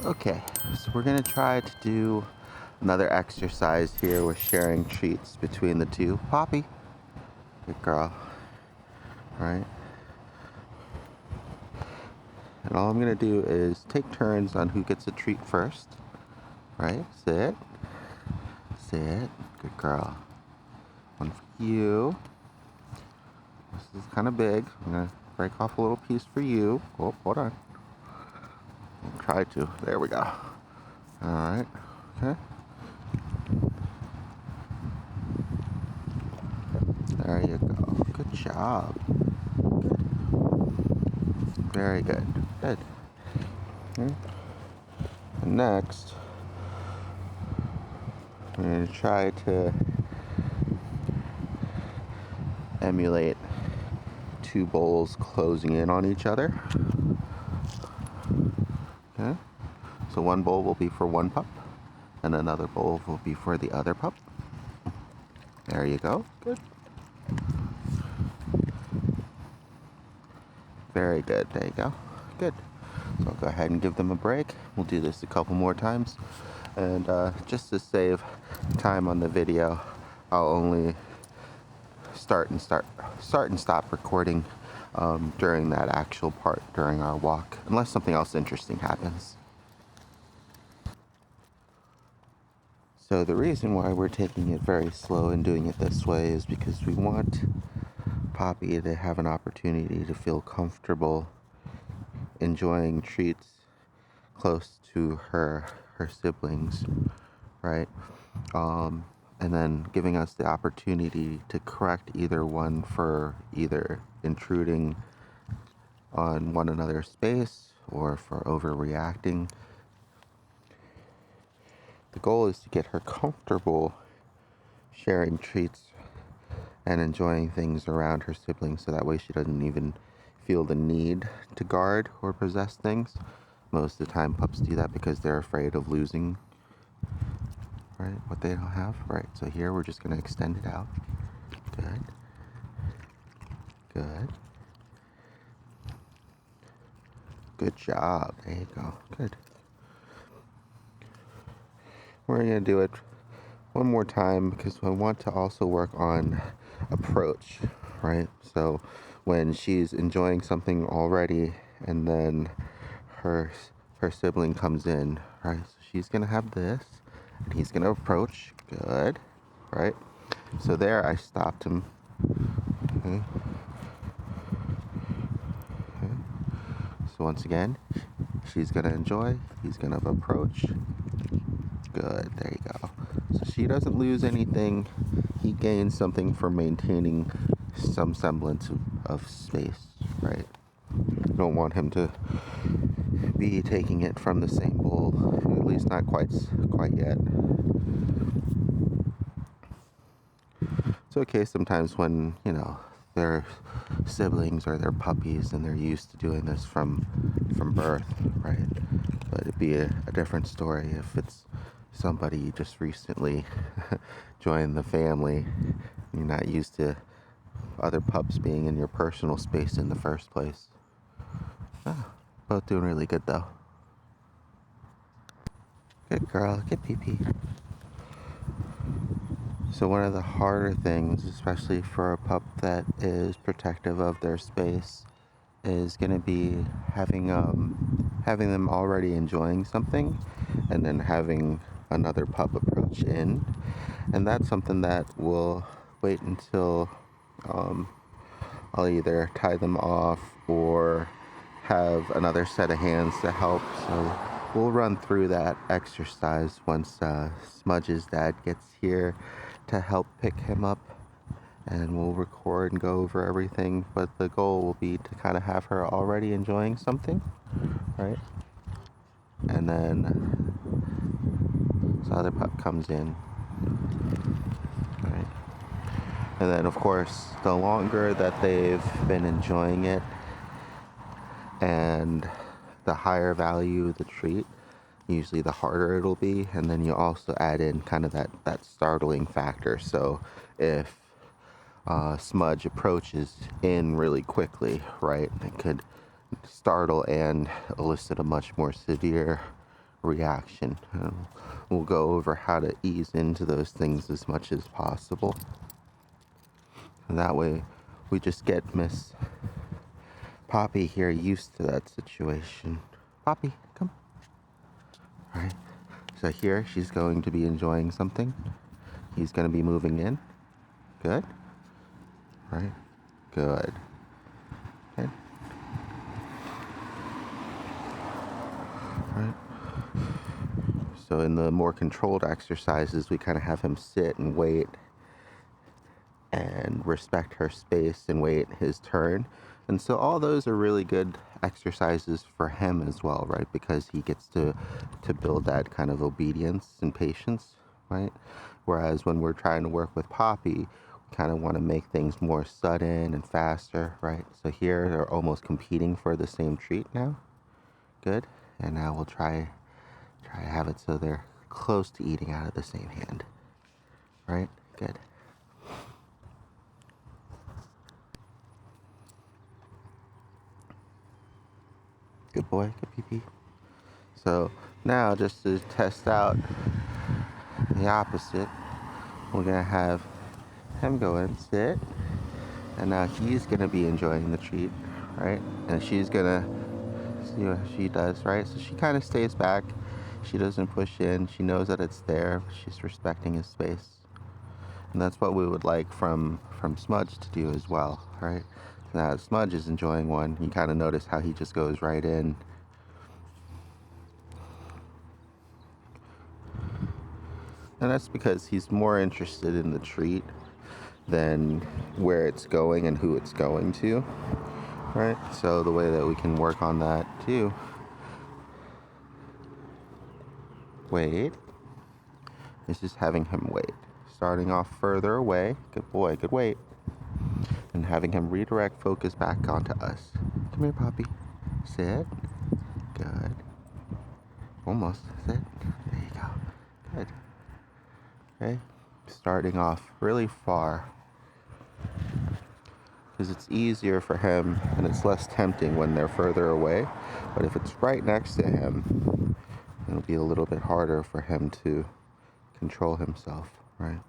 Okay, so we're gonna try to do another exercise here with sharing treats between the two. Poppy, good girl. All right, and all I'm gonna do is take turns on who gets a treat first. Right, sit, sit, good girl. One for you. This is kind of big. I'm gonna break off a little piece for you. Oh, hold on. Try to. There we go. All right. Okay. There you go. Good job. Very good. Good. Okay. And next, I'm going to try to emulate two bowls closing in on each other. Okay. So one bowl will be for one pup, and another bowl will be for the other pup. There you go. Good. Very good. There you go. Good. So I'll go ahead and give them a break. We'll do this a couple more times. And just to save time on the video, I'll only start and stop recording during that actual part during our walk, unless something else interesting happens. So the reason why we're taking it very slow and doing it this way is because we want Poppy to have an opportunity to feel comfortable enjoying treats close to her siblings, right? And then giving us the opportunity to correct either one for either intruding on one another's space or for overreacting. The goal is to get her comfortable sharing treats and enjoying things around her siblings, so that way she doesn't even feel the need to guard or possess things. Most of the time pups do that because they're afraid of losing, right, what they don't have. Right, so here we're just going to extend it out. Good. Good. Good job. There you go. Good. We're going to do it one more time because I want to also work on approach, right? So when she's enjoying something already and then her sibling comes in, right? So she's going to have this and he's going to approach. Good. Right? So there I stopped him. Okay. Okay. So once again, she's going to enjoy, he's going to approach. Good, there you go. So she doesn't lose anything. He gains something for maintaining some semblance of space, right? You don't want him to be taking it from the same bowl, at least not quite yet. It's okay sometimes when, they're siblings or they're puppies and they're used to doing this from birth, right? But it'd be a different story if it's somebody you just recently joined the family. You're not used to other pups being in your personal space in the first place. Both doing really good though. Good girl, get pee-pee. So one of the harder things, especially for a pup that is protective of their space, is going to be having them already enjoying something and then having another pup approach in. And that's something that will wait until I'll either tie them off or have another set of hands to help. So we'll run through that exercise once Smudge's dad gets here to help pick him up, and we'll record and go over everything. But the goal will be to kind of have her already enjoying something, right? And then this other pup comes in, right? And then, of course, the longer that they've been enjoying it and the higher value the treat, usually the harder it'll be. And then you also add in kind of that startling factor. So if Smudge approaches in really quickly, right, it could startle and elicit a much more severe reaction. We'll go over how to ease into those things as much as possible. And that way we just get Miss Poppy here used to that situation. Poppy, come. Alright. So here she's going to be enjoying something. He's going to be moving in. Good. Right. Good. Okay. Right. So in the more controlled exercises, we kind of have him sit and wait and respect her space and wait his turn. And so all those are really good exercises for him as well, right? Because he gets to build that kind of obedience and patience, right? Whereas when we're trying to work with Poppy, we kind of want to make things more sudden and faster, right? So here they're almost competing for the same treat now. Good. And now we'll try to have it so they're close to eating out of the same hand. Right? Good. Good boy, good pee-pee. So now just to test out the opposite, we're gonna have him go and sit, and now he's gonna be enjoying the treat, right? And she's gonna see what she does, right? So she kind of stays back. She doesn't push in. She knows that it's there. She's respecting his space. And that's what we would like from Smudge to do as well, right? Now Smudge is enjoying one. You kind of notice how he just goes right in. And that's because he's more interested in the treat than where it's going and who it's going to, right? So the way that we can work on that too. Wait. Is just having him wait. Starting off further away. Good boy, good wait. And having him redirect focus back onto us. Come here, Poppy. Sit. Good. Almost. Sit. There you go. Good. Okay. Starting off really far. Because it's easier for him and it's less tempting when they're further away. But if it's right next to him, it'll be a little bit harder for him to control himself, right?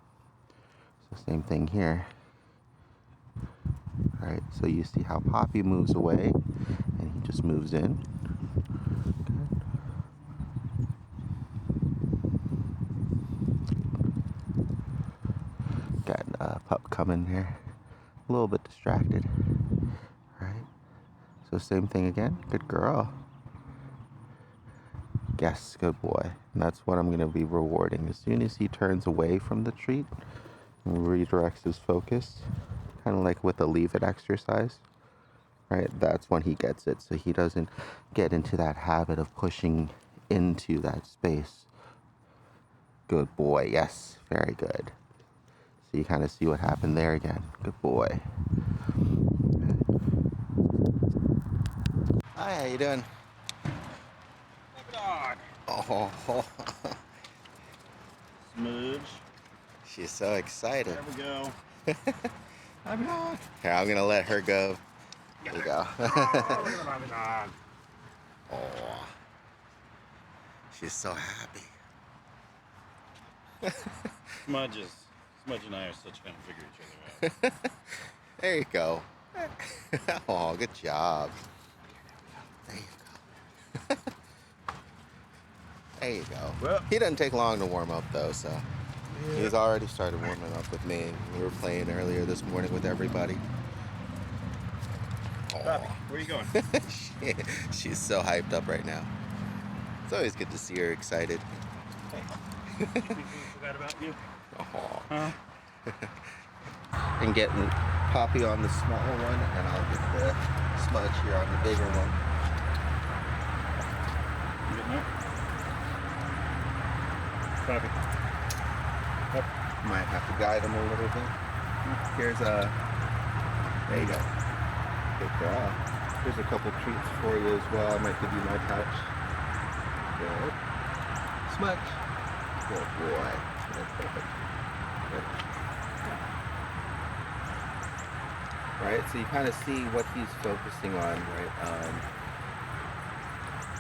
So same thing here. Alright, so you see how Poppy moves away and he just moves in. Good. Got a pup coming here. A little bit distracted. Right? So same thing again. Good girl. Yes, good boy. And that's what I'm going to be rewarding. As soon as he turns away from the treat and redirects his focus, kind of like with a leave it exercise, right? That's when he gets it. So he doesn't get into that habit of pushing into that space. Good boy. Yes, very good. So you kind of see what happened there again. Good boy. Hi, how you doing? Dog. Oh, Smudge. she's so excited. There we go. I'm not. Here, I'm gonna let her go. There you go. Look at the dog. Oh, she's so happy. Smudge and I are such kind of figure each other out. There you go. Oh, good job. There you go. There you go. Well, He doesn't take long to warm up though, so he's already started warming up with me. We were playing earlier this morning with everybody. Bobby, where are you going? She's so hyped up right now. It's always good to see her excited. Hey. People forgot about you? Huh? Huh? And getting Poppy on the smaller one, and I'll get the Smudge here on the bigger one. You getting up? Bobby. Up. Might have to guide him a little bit. Here's a. There you go. Good girl. Here's a couple treats for you as well. I might give you my touch. Good. Smudge. Good boy. That's perfect. Good. Right, so you kind of see what he's focusing on, right?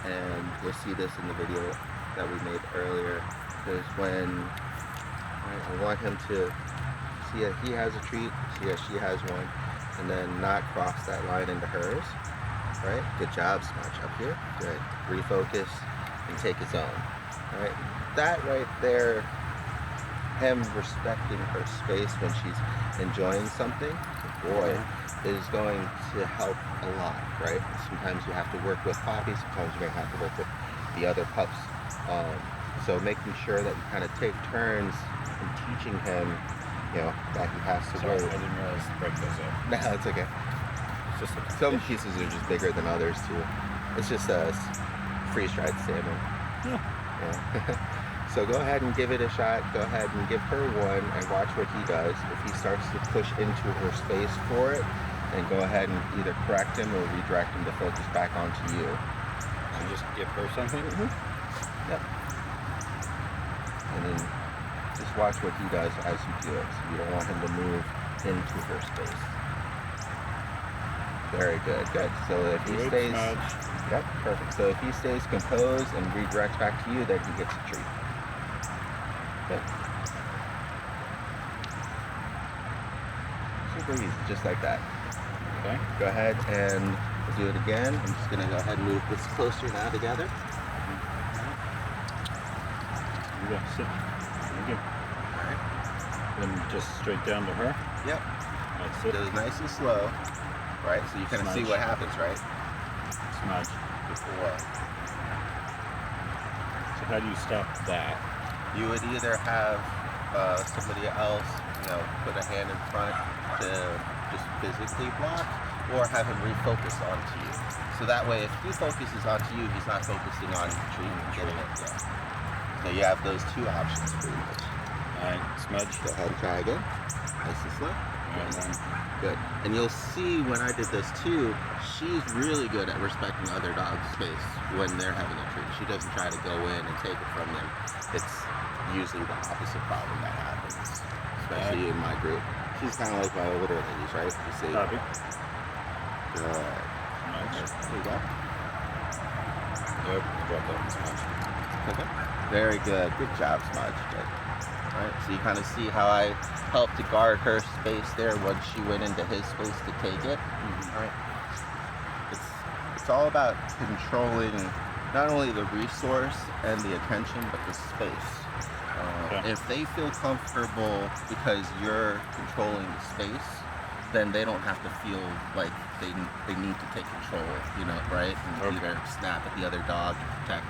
And you'll see this in the video that we made earlier is when I want him to see that he has a treat, see that she has one, and then not cross that line into hers. Right? Good job, Smudge. Up here. Good. Refocus and take his own. All right? That right there, him respecting her space when she's enjoying something, boy, is going to help a lot, right? Sometimes you have to work with Poppy, sometimes you're going to have to work with the other pups. So making sure that you kind of take turns in teaching him, that he has to Sorry, wait. I didn't realize to break those up. No, it's okay. It's just like Some pieces are just bigger than others too. It's just a freeze-dried salmon. Yeah. So go ahead and give it a shot. Go ahead and give her one and watch what he does. If he starts to push into her space for it, then go ahead and either correct him or redirect him to focus back onto you. and just give her something. Yep. And then just watch what he does as you do it. So you don't want him to move into her space. Very good, good. So if he Good stays, Smudge. yep, perfect. So if he stays composed and redirects back to you, then he gets a treat. Good. Super easy, just like that. Okay. Go ahead and we'll do it again. I'm just gonna go ahead and move this closer now together. You go. Sit. There you go. All right. Then just straight down to her. Yep. That's It it. is nice and slow, right? So you kind of see Smudge. what happens, right? Smudge. Before. So how do you stop that? You would either have somebody else, put a hand in front to just physically block, or have him refocus onto you. So that way, if he focuses onto you, he's not focusing on the tree and getting it. Yeah. So you have those two options pretty much. Alright, Smudge. Go ahead and try again. Nice and slow. And then Good. And you'll see when I did this too, she's really good at respecting other dogs' space when they're having a treat. She doesn't try to go in and take it from them. It's usually the opposite problem that happens, especially in my group. She's kind of like my older ladies, right? You see? copy. Good. Smudge. There you go. Yep. Drop that one, Smudge. Okay. Very good. Good job, Smudge. Good. All right. So you kind of see how I helped to guard her space there once she went into his space to take it. All right. It's all about controlling not only the resource and the attention, but the space. Okay. If they feel comfortable because you're controlling the space, then they don't have to feel like they need to take control, right? And Okay. either snap at the other dog to protect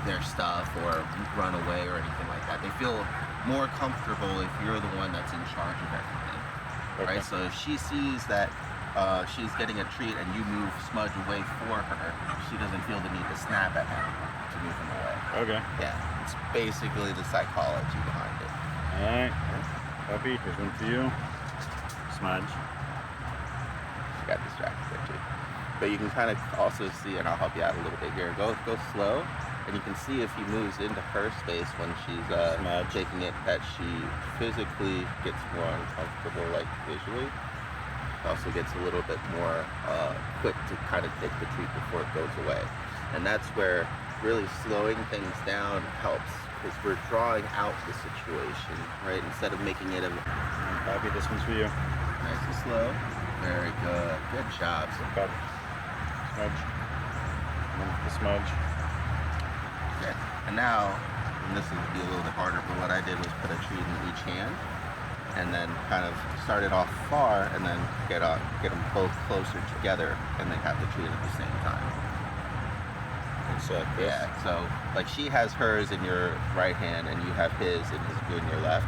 their stuff or run away or anything like that. They feel more comfortable if you're the one that's in charge of everything, Okay. right? So if she sees that she's getting a treat and you move Smudge away for her, she doesn't feel the need to snap at him to move him away. Okay. Yeah, it's basically the psychology behind it. Alright. Puppy, here's one for you. Smudge. She got distracted there too. But you can kind of also see, and I'll help you out a little bit here. Go slow, and you can see if he moves into her space when she's Smudge. taking it, that she physically gets more uncomfortable, like visually. Also gets a little bit more quick to kind of take the treat before it goes away. And that's where really slowing things down helps, because we're drawing out the situation, right? Instead of making it a Puppy, this one's for you. nice and slow. Very good. Good job. Pup. Smudge. One for the Smudge. Okay. And now, and this will be a little bit harder, but what I did was put a treat in each hand, and then kind of start it off far, and then get them both closer together, and then have the treat at the same time. It's Chris. Yeah. So like she has hers in your right hand, and you have his in your left,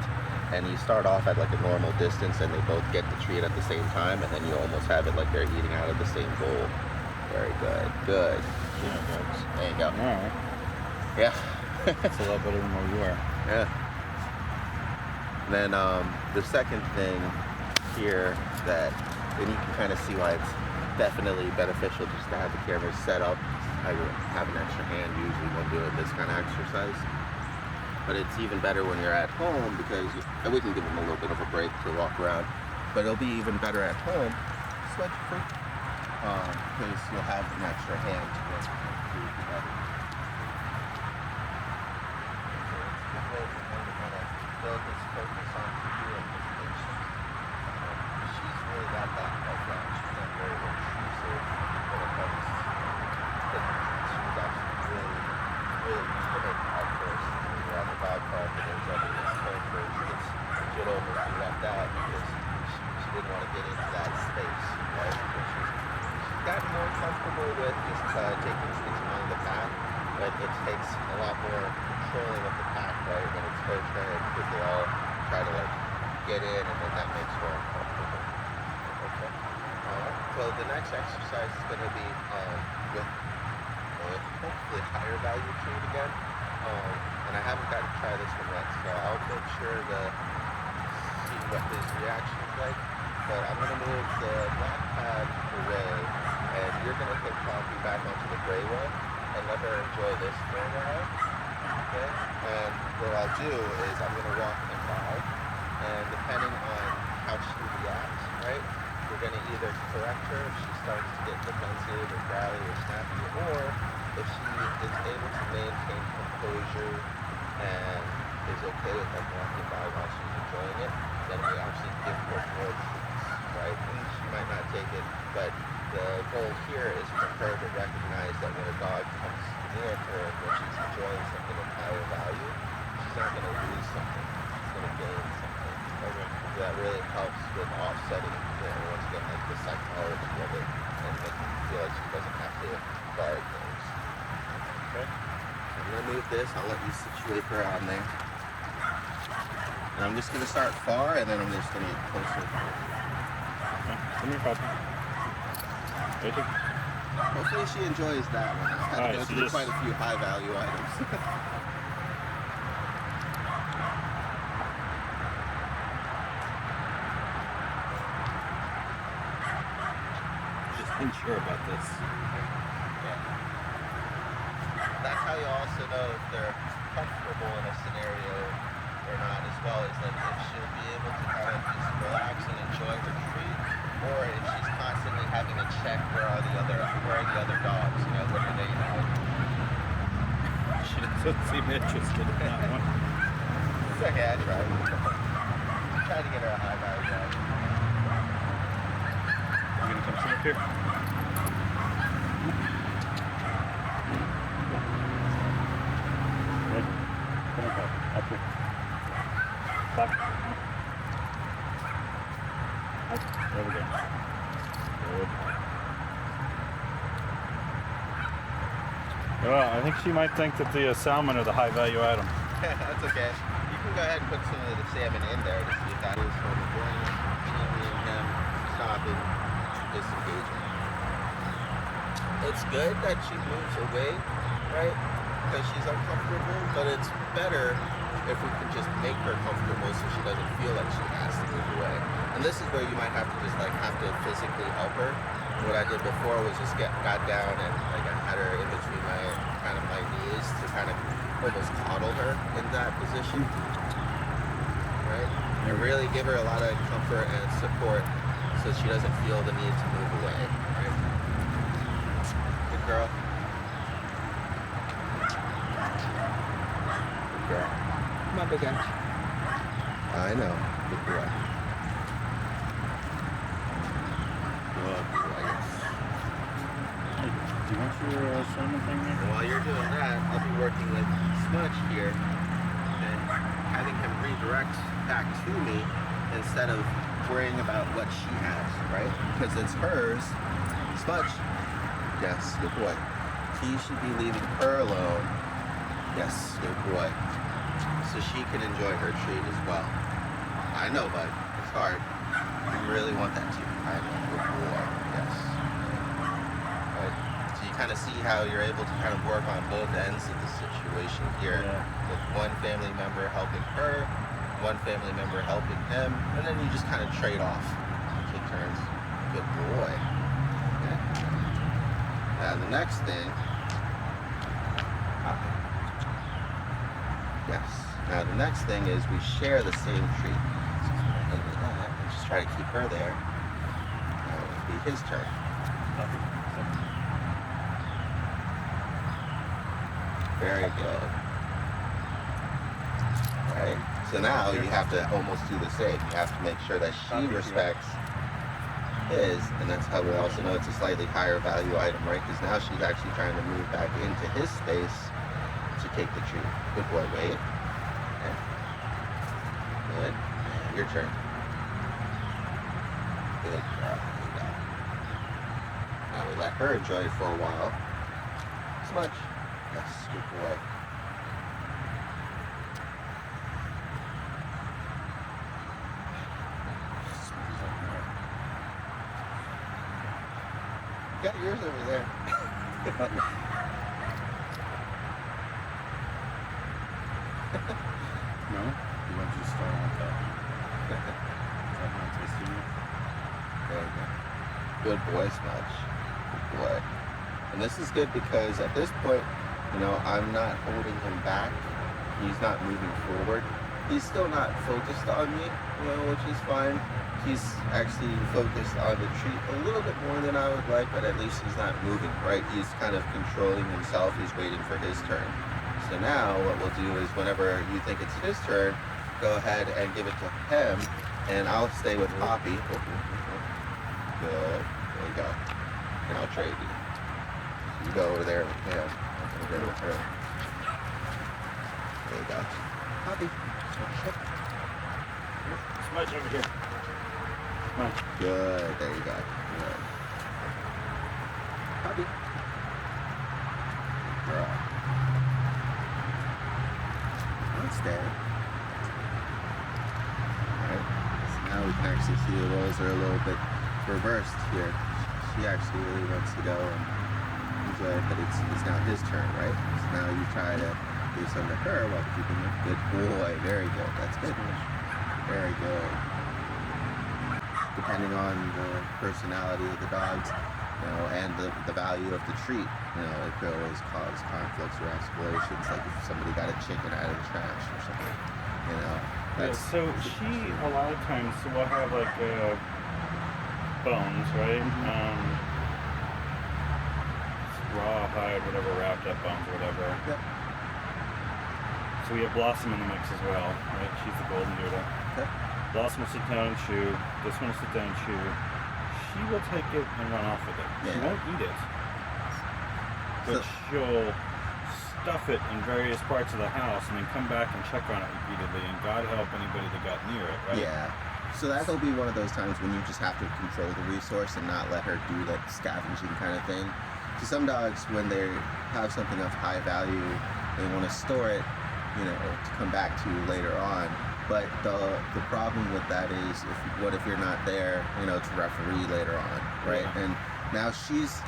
and you start off at like a normal distance, and they both get the treat at the same time, and then you almost have it like they're eating out of the same bowl. Very good. Good. Yeah, folks. There you go. Alright. Yeah. That's a lot better than where you were. Yeah. Then the second thing here that, then you can kind of see why it's definitely beneficial just to have the cameras set up. I have an extra hand usually when doing this kind of exercise. But it's even better when you're at home, because and we can give them a little bit of a break to walk around. But it'll be even better at home, Smudge free, because you'll have an extra hand to work together. is I'm going to kind of build his focus onto you and his patience. She's really got that like that. She's not very intrusive when it comes to treatment. She was actually really timid at first when we were at the dog park and there was everything told her to get over to like that because she didn't want to get into that space, right? She's gotten more comfortable with just taking things along the path, but it takes a lot more controlling of the pack, right? When it's her turn, because they all try to like get in, and then that makes her uncomfortable. Okay. So the next exercise is going to be with hopefully higher value treat again. And I haven't got to try this one yet, so I'll make sure to see what his reaction is like. But I'm going to move the black pad away, and you're going to put Coffee back onto the gray one and let her enjoy this for a while. Okay? And what I'll do is I'm going to walk him by, and depending on how she reacts, right, we're going to either correct her if she starts to get defensive or growly or snappy, or if she is able to maintain composure and is okay with like walking by while she's enjoying it, then we actually give her more treats, right? And she might not take it, but the goal here is for her to recognize that when a dog comes near her when she's enjoying something of higher value, she's not going to lose something, she's going to gain something. Okay. So that really helps with offsetting, once again, like the psychology of it, and making her feel like she doesn't have to guard things. Okay. So I'm going to move this. I'll let you situate her on there. And I'm just going to start far, and then I'm just going to get closer. Okay. Come here, Papa. Right there. Hopefully she enjoys that one. I've had to go through quite a few high value items. Just unsure about this. Yeah. That's how you also know if they're comfortable in a scenario or not, as well as like if she'll be able to kind of just relax and enjoy her treat, or if she's constantly having to check where are the other dogs, what are they doing? She doesn't seem interested in that one. It's okay, I tried. Trying to get her a high value dog. You gonna come sit up here? Right. Come on, Papa. Up here. Papa. Up. There we go. Good. Well, I think she might think that the salmon are the high value item. That's okay. You can go ahead and put some of the salmon in there to see if that is from the brain, and him stopping, disengaging. It's good that she moves away, right? Because she's uncomfortable, but it's better if we can just make her comfortable so she doesn't feel like she has to move away. And this is where you might have to just have to physically help her. What I did before was just got down and I had her in between my knees to kind of almost coddle her in that position, right? And really give her a lot of comfort and support so she doesn't feel the need to move away, right? Good girl. Good girl. Come on, big guy. I know. Good boy. Good. Hey, do you want your salmon thing there? And while you're doing that, I'll be working with Smudge here and having him redirect back to me instead of worrying about what she has, right? Because it's hers. Smudge. Yes, good boy. He should be leaving her alone. Yes, good boy. So she can enjoy her treat as well. I know, bud. It's hard. You really want that too. I know. Good boy. Yes. Right. So you kind of see how you're able to kind of work on both ends of the situation here. Yeah. With one family member helping her, one family member helping him, and then you just kind of trade off. Take turns. Good boy. Okay. Now the next thing. Yes. Now the next thing is we share the same treat. So and just try to keep her there. Now it'll be his turn. Very good. right? So now you have to almost do the same. You have to make sure that she respects his, and that's how we also know it's a slightly higher value item, right? Because now she's actually trying to move back into his space to take the treat. Good boy, wait. Okay. Good. And your turn. Good job. Good job. Now we let her enjoy it for a while. Smudge. Yes, good boy. You got yours over there. No? You want to start on that? Is that not tasty enough? There you go. Good boy, Smudge. Good boy. And this is good because at this point, you know, I'm not holding him back. He's not moving forward. He's still not focused on me, you know, which is fine. He's actually focused on the treat a little bit more than I would like, but at least he's not moving, right? He's kind of controlling himself. He's waiting for his turn. So now what we'll do is whenever you think it's his turn, go ahead and give it to him, and I'll stay with Poppy. Good. There you go. And I'll trade you. You go over there with him. I'm going to go with her. There you go. Poppy. Smudge over here. Smudge. Good. There you go. Good. Poppy. Girl. Stay. Alright. So now we can actually see the roles are a little bit reversed here. She actually really wants to go and enjoy it, but it's now his turn, right? So now you try to do something to her while keeping it. Good boy. Very good. That's good. Very good. Depending on the personality of the dogs, you know, and the value of the treat, you know, it could always cause conflicts or escalations, like if somebody got a chicken out of the trash or something, you know. Yeah, so she, a lot of times, so we'll have like bones, right? Rawhide, whatever, wrapped up bones or whatever. Yep. So we have Blossom in the mix as well, right? She's the golden doodle. Okay. Blossom will sit down and chew. This one will sit down and chew. She will take it and run off with it. She Yeah. won't eat it, but she'll stuff it in various parts of the house and then come back and check on it repeatedly. And God help anybody that got near it, right? Yeah. So that'll be one of those times when you just have to control the resource and not let her do that scavenging kind of thing. So some dogs, when they have something of high value, they want to store it, you know, to come back to later on. But the problem with that is, what if you're not there, you know, to referee later on, right? Yeah. And now she's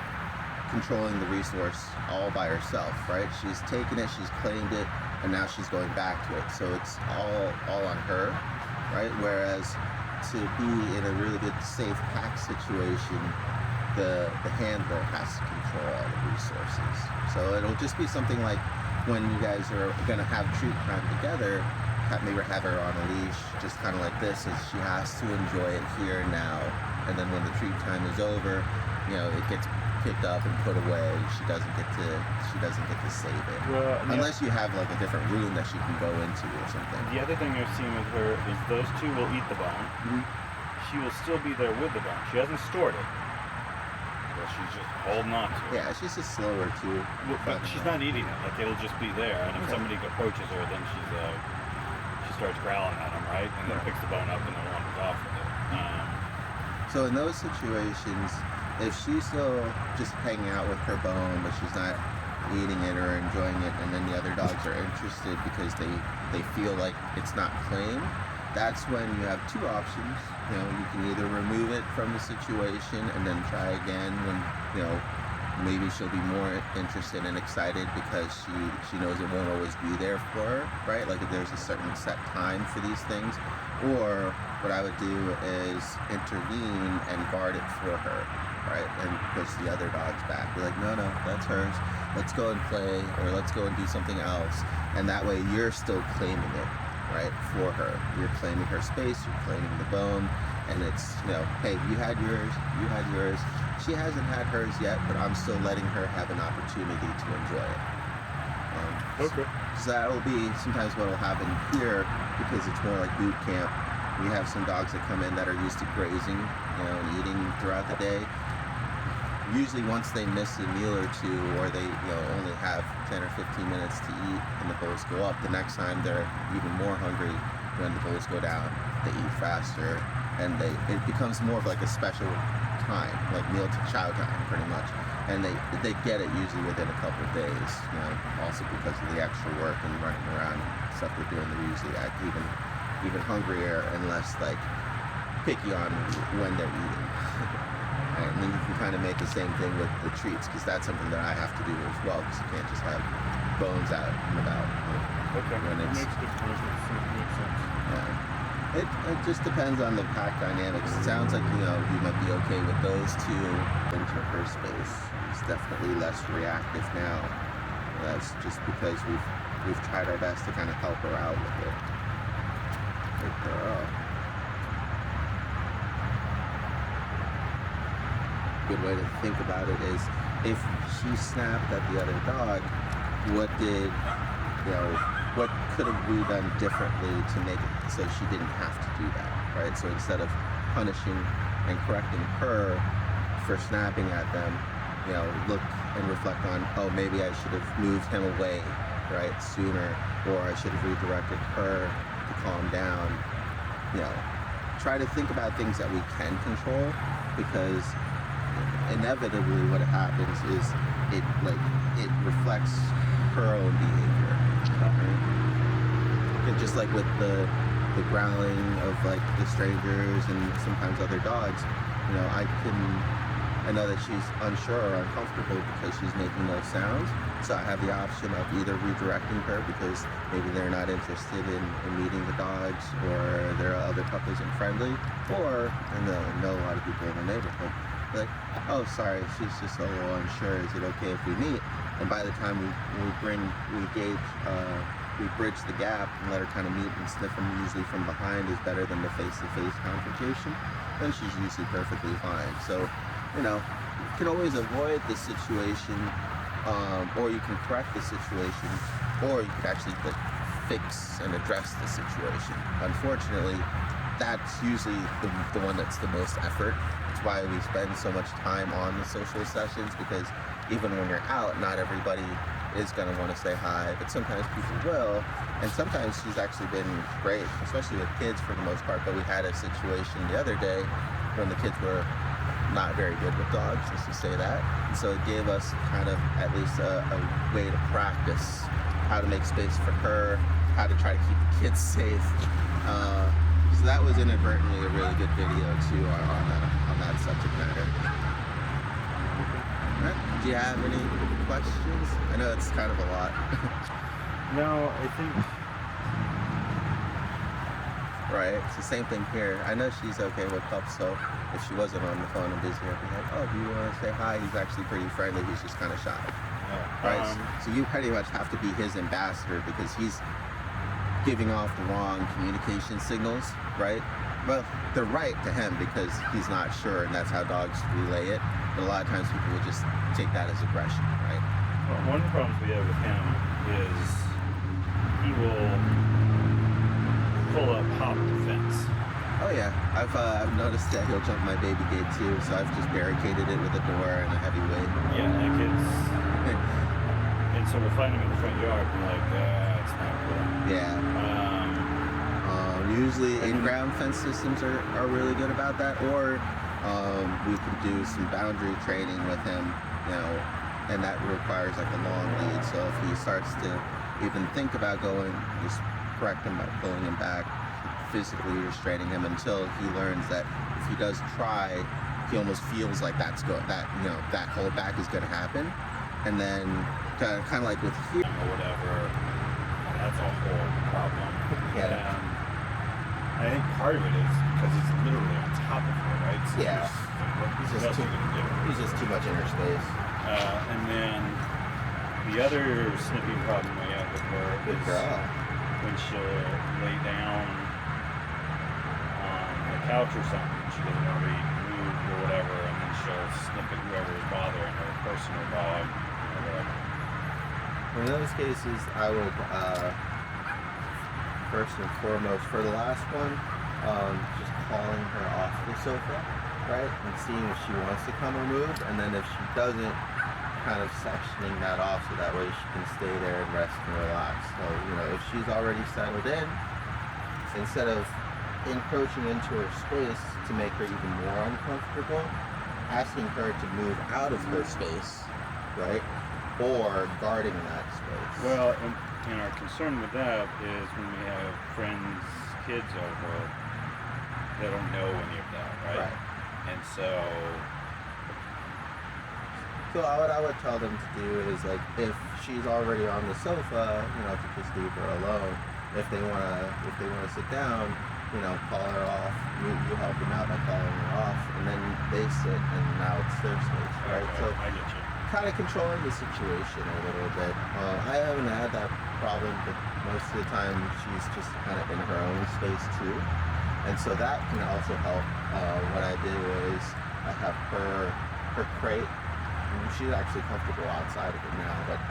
controlling the resource all by herself, right? She's taken it, she's claimed it, and now she's going back to it. So it's all on her, right? Whereas to be in a really good safe pack situation, the handler has to control all the resources. So it'll just be something like when you guys are gonna have treat time together, maybe have her on a leash, just kind of like this, as she has to enjoy it here and now, and then when the treat time is over, you know, it gets picked up and put away. She doesn't get to save it, Well, unless you have like a different room that she can go into or something. the other thing I've seen with her is those two will eat the bone. Mhm. She will still be there with the bone. She hasn't stored it. Well, she's just holding on to it. Yeah, she's just slower too. But she's not eating it. Like, it'll just be there. And if Okay. somebody approaches her, then she starts growling at him, right? And then picks the bone up and then wanders off with it. So in those situations, if she's still just hanging out with her bone, but she's not eating it or enjoying it, and then the other dogs are interested because they feel like it's not claimed, that's when you have two options. You know, you can either remove it from the situation and then try again when, you know, maybe she'll be more interested and excited because she knows it won't always be there for her, right? Like if there's a certain set time for these things. Or what I would do is intervene and guard it for her, right? And push the other dogs back. Be like, no, that's hers. Let's go and play, or let's go and do something else. And that way you're still claiming it, right, for her. You're claiming her space, you're claiming the bone, and it's, you know, hey, you had yours. She hasn't had hers yet, but I'm still letting her have an opportunity to enjoy it. Okay. So that'll be sometimes what will happen here because it's more like boot camp. We have some dogs that come in that are used to grazing, and eating throughout the day. Usually once they miss a meal or two, or they only have 10 or 15 minutes to eat and the bulls go up, the next time they're even more hungry. When the bulls go down, they eat faster, and it becomes more of like a special time, like meal to chow time pretty much. And they get it usually within a couple of days, also because of the extra work and running around and stuff they're doing. They're usually even hungrier and less like picky on when they're eating. And then you can kind of make the same thing with the treats, because that's something that I have to do as well, because you can't just have bones out and about. Okay, when it's, makes sense. Yeah. It just depends on the pack dynamics. It sounds like you might be okay with those two into her space. It's definitely less reactive now. That's just because we've tried our best to kind of help her out with it. Good girl. Good way to think about it is, if she snapped at the other dog, what could have we done differently to make it so she didn't have to do that, right? So instead of punishing and correcting her for snapping at them, look and reflect on, oh, maybe I should have moved him away, right, sooner, or I should have redirected her to calm down. Try to think about things that we can control, because inevitably what happens is it reflects her own behavior. Right? And just like with the growling of like the strangers and sometimes other dogs, I know that she's unsure or uncomfortable because she's making those sounds. So I have the option of either redirecting her because maybe they're not interested in meeting the dogs, or their other pup isn't friendly, or I know a lot of people in the neighborhood like, oh, sorry, she's just a little unsure. Is it okay if we meet? And by the time we bridge the gap and let her kind of meet and sniff them, usually from behind is better than the face-to-face confrontation, then she's usually perfectly fine. So, you can always avoid the situation, or you can correct the situation, or you could actually fix and address the situation. Unfortunately, that's usually the one that's the most effort. It's why we spend so much time on the social sessions, because even when you're out, not everybody is going to want to say hi, but sometimes people will. And sometimes she's actually been great, especially with kids for the most part. But we had a situation the other day when the kids were not very good with dogs, just to say that. And so it gave us kind of at least a way to practice how to make space for her, how to try to keep the kids safe. So that was inadvertently a really good video too on that subject matter. Right. Do you have any questions? I know it's kind of a lot. No, I think... Right, it's the same thing here. I know she's okay with pups, so if she wasn't on the phone and busy, I'd be like, oh, do you want to say hi? He's actually pretty friendly, he's just kind of shy. Right, so you pretty much have to be his ambassador, because he's giving off the wrong communication signals, right? Well, they're right to him because he's not sure, and that's how dogs relay it. But a lot of times people will just take that as aggression, right? Well, one of the problems we have with him is he will pull up hop the fence. Oh yeah, I've noticed that he'll jump my baby gate too, so I've just barricaded it with a door and a heavy weight. Yeah, and so we'll find him in the front yard and we're like, it's not cool. Yeah. Usually in-ground fence systems are really good about that, or we can do some boundary training with him, and that requires like a long lead. So if he starts to even think about going, just correct him by pulling him back, physically restraining him until he learns that if he does try, he almost feels like that hold back is going to happen, and then kind of like with here or whatever. That's a whole problem. Yeah. And I think part of it is because he's literally on top of her, right? So Yeah. What else are you going to do? He's just too much inner space. And then the other snipping problem we have with her Good is girl. when she'll lay down on the couch or something, she doesn't want to be moved or whatever, and then she'll snip at whoever is bothering her, person or dog or whatever. In those cases, I would first and foremost for the last one, just calling her off the sofa, right, and seeing if she wants to come or move, and then if she doesn't, kind of sectioning that off so that way she can stay there and rest and relax. So, you know, if she's already settled in, instead of encroaching into her space to make her even more uncomfortable, asking her to move out of her space, right, or guarding that space. Well, and our concern with that is when we have friends' kids over, they don't know any of that, right? And so what I would tell them to do is, like, if she's already on the sofa, you know, to just leave her alone. If they wanna sit down, you know, call her off. You help them out by calling her off, and then they sit, and now it's their space, right? okay, So I get you. kind of controlling the situation a little bit. I haven't had that problem, but most of the time she's just kind of in her own space too, and so that can also help. What I do is I have her crate. She's actually comfortable outside of it now, but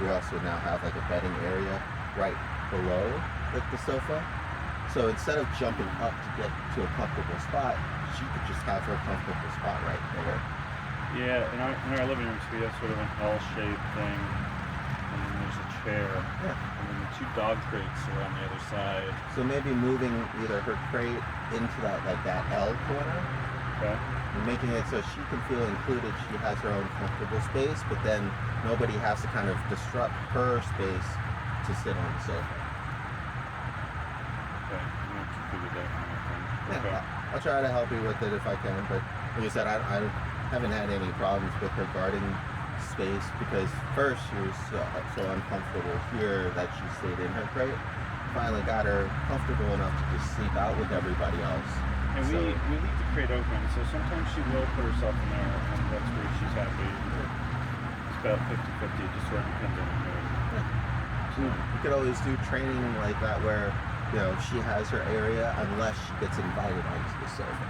we also now have like a bedding area right below the sofa. So instead of jumping up to get to a comfortable spot, she could just have her comfortable spot right there. Yeah, in our living room, so we have sort of an L-shaped thing, and then there's a chair, and then the two dog crates are on the other side. So maybe moving either her crate into that L corner, Okay. making it so she can feel included. She has her own comfortable space, but then nobody has to kind of disrupt her space to sit on the sofa. Okay, I'm going to figure that one out then. Yeah, Okay. I'll try to help you with it if I can, but like I said, I haven't had any problems with her guarding space, because first she was so uncomfortable here that she stayed in her crate. Finally got her comfortable enough to just sleep out with everybody else. And So- we leave the crate open, so sometimes she will put herself in there, and that's where she's happy. It's about 50-50, it just sort of depends on the mood. You could always do training like that where, you know, she has her area unless she gets invited onto the sofa.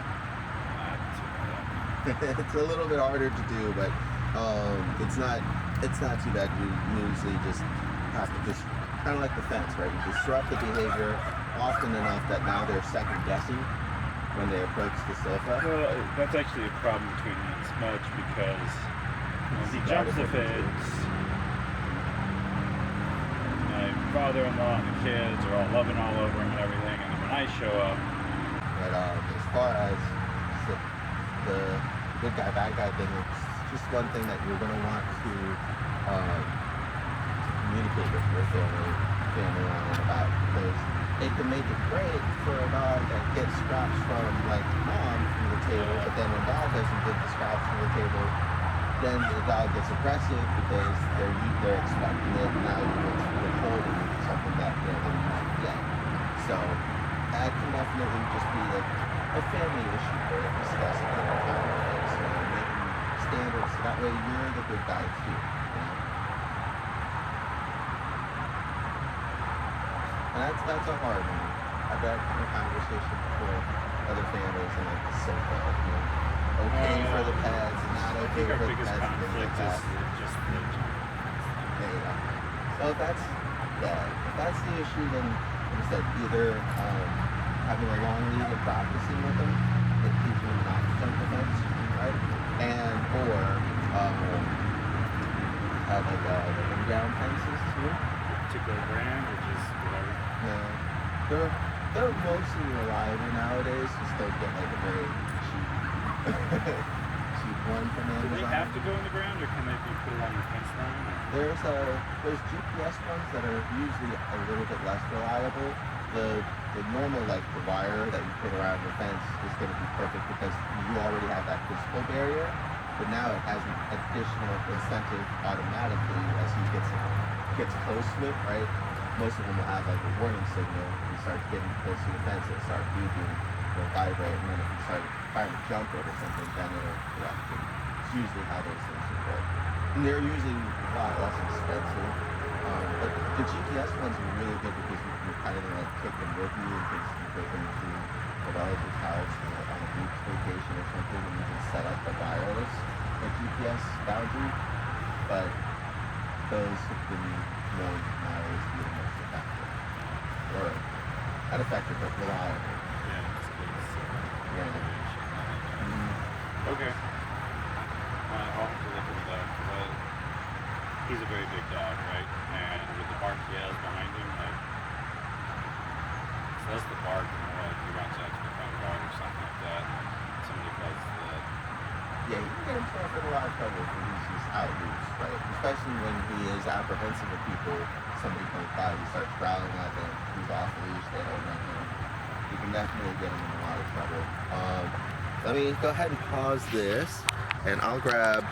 It's a little bit harder to do, but it's not too bad. You usually just have to just kind of like the fence, right? You disrupt the behavior often enough that now they're second guessing when they approach the sofa. Well, that's actually a problem between me and Smudge, because when he jumps the fence, my father-in-law and the kids are all loving all over him and everything, and then when I show up, But as far as the good guy, bad guy thing, it's just one thing that you're going to want to communicate with your family on and about, because it can make it great for a dog that gets scraps from like mom from the table, but then when dad doesn't get the scraps from the table, then the dog gets aggressive because they're expecting it, and now you're withholding something that they're usually get. So that can definitely just be like a family issue for it, discussing it and trying to fix, you know, making standards so that way you're the good guy too. You know? And that's a hard one. I've had a conversation before other families and like the sofa, you know, okay for the pets and not I okay think our for the biggest pets and things like conflict that. is just the There you go. So if that's the issue, then like I said, either having a long lead and practicing with them, it keeps them not to jump the fence, right? And or have like in-ground fences too. particular brand, or just whatever. Yeah. They're mostly reliable nowadays. Just don't get like a very cheap cheap one from Do Amazon. they have to go in the ground, or can they be put along the fence line? There's GPS ones that are usually a little bit less reliable. The normal, like the wire that you put around the fence, is going to be perfect because you already have that physical barrier. But now it has an additional incentive automatically as he gets close to it, right? Most of them will have like a warning signal. You start getting close to the fence, it'll start beeping, it'll vibrate, and then if you start trying to jump it or something, then it'll correct it. It's usually how those things will work. And they're usually a lot less expensive. But the GPS ones are really good because you kind of like take them with you in case you take them to a relative's house or on a beach vacation or something, and you can set up a wireless GPS boundary. But those have been known nowadays to be the most effective. or not effective, but reliable. Yeah, Yeah. Okay. I'll have to look into that because he's a very big dog, right? And with the bark he has behind him, like, so that's the bark, and like he runs out to the front yard or something like that. And somebody calls the Yeah, you can get himself in a lot of trouble when he's just out loose, right? Especially when he is apprehensive of people. Somebody comes by, he starts growling at them. He's off leash, they don't know him. You can definitely get him in a lot of trouble. Let me go ahead and pause this, and I'll grab